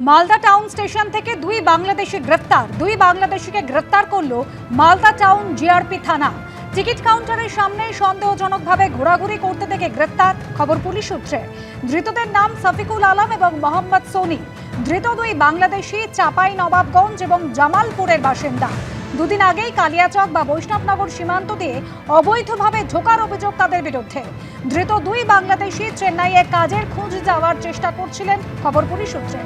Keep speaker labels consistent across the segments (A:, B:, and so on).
A: Malda town station থেকে দুই বাংলাদেশিকে গ্রেফতার করলো মালদা টাউন জিআরপি থানা। টিকিট কাউন্টারের সামনে সন্দেহজনকভাবে ঘোরাঘুরি করতে দেখে গ্রেফতার, খবর পুলিশ সূত্রে। ধৃতদের নাম সফিকুল আলম এবং মোহাম্মদ সোনি। ধৃত দুই বাংলাদেশি চাপাই নবাবগঞ্জ এবং জামালপুরের বাসিন্দা। দুদিন আগেই কালিয়াচক বা বৈষ্ণবনগর সীমান্ত দিয়ে অবৈধভাবে ঢোকার অভিযোগ তাদের বিরুদ্ধে। ধৃত দুই বাংলাদেশি চেন্নাইয়ে কাজের খোঁজ যাওয়ার চেষ্টা করছিলেন, খবর পুলিশ সূত্রে।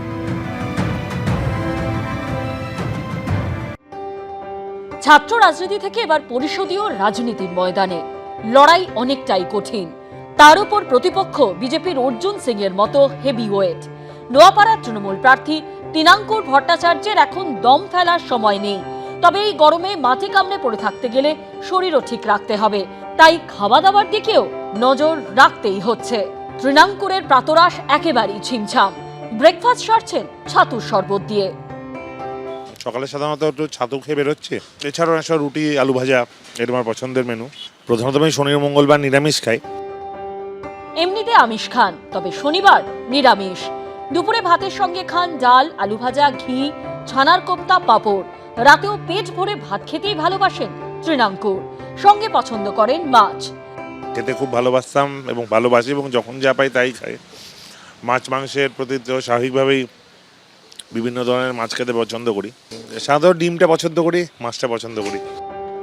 B: ছাত্র রাজনীতি থেকে এবার পরিষদীয় রাজনীতির ময়দানে লড়াই অনেকটাই কঠিন। তার উপর প্রতিপক্ষ বিজেপির অর্জুন সিং এর মতো হেভিওয়েট। নোয়াপাড়ার তৃণমূল প্রার্থী তিনাঙ্কুর ভট্টাচার্যের এখন দম ফেলার সময় নেই, তবে এই গরমে মাটি কামড়ে পড়ে থাকতে গেলে শরীরও ঠিক রাখতে হবে, তাই খাওয়া দাওয়ার দিকেও নজর রাখতেই হচ্ছে। তৃণাঙ্কুরের প্রাতরাশ একেবারেই ছিমছাম। ব্রেকফাস্ট সারছেন ছাতুর শরবত দিয়ে।
C: সকালে সাধারণত একটু ছাতু খেয়ে বেরোচ্ছে, এছাড়াও একটা রুটি আলু ভাজা, এটা আমার পছন্দের মেনু। প্রধানত আমি শনি মঙ্গলবার নিরামিষ খাই।
B: এমনিতে আমিষ খান, তবে শনিবার নিরামিষ। দুপুরে ভাতের সঙ্গে খান ডাল, আলু ভাজা, ঘি, ছানার কোপ্তা, পাঁপড়। রাতেও পেট ভরে ভাত খেতেই ভালোবাসেন তৃণাঙ্কুর, সঙ্গে পছন্দ করেন মাছ।
C: খেতে খুব ভালোবাসতাম এবং ভালোবাসি, এবং যখন যা পাই তাই খাই। মাছ মাংসের প্রতি তো স্বাভাবিকভাবেই বিভিন্ন ধরনের মাছ খেতে পছন্দ করি। সাধারণত ডিমটা পছন্দ করি, মাছটা পছন্দ করি।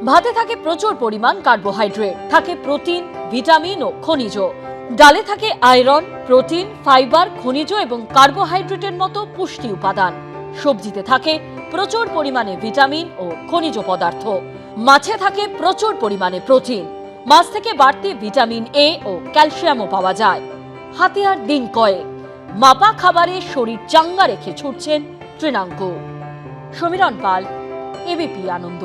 B: ভাতে থাকে প্রচুর পরিমাণ কার্বোহাইড্রেট, থাকে প্রোটিন, ভিটামিন ও খনিজ। ডালে থাকে আয়রন, প্রোটিন, ফাইবার, খনিজ এবং কার্বোহাইড্রেটের মতো পুষ্টি উপাদান। সবজিতে থাকে প্রচুর পরিমাণে ভিটামিন ও খনিজ পদার্থ। মাছে থাকে প্রচুর পরিমাণে প্রোটিন। মাছ থেকে বাড়তি ভিটামিন এ ও ক্যালসিয়ামও পাওয়া যায়। হাতে আর দিন কয়েক, মাপা খাবারে শরীর চাঙ্গা রেখে ছুটছেন তৃণাঙ্কুর। সমীরণ পাল, এবিপি আনন্দ।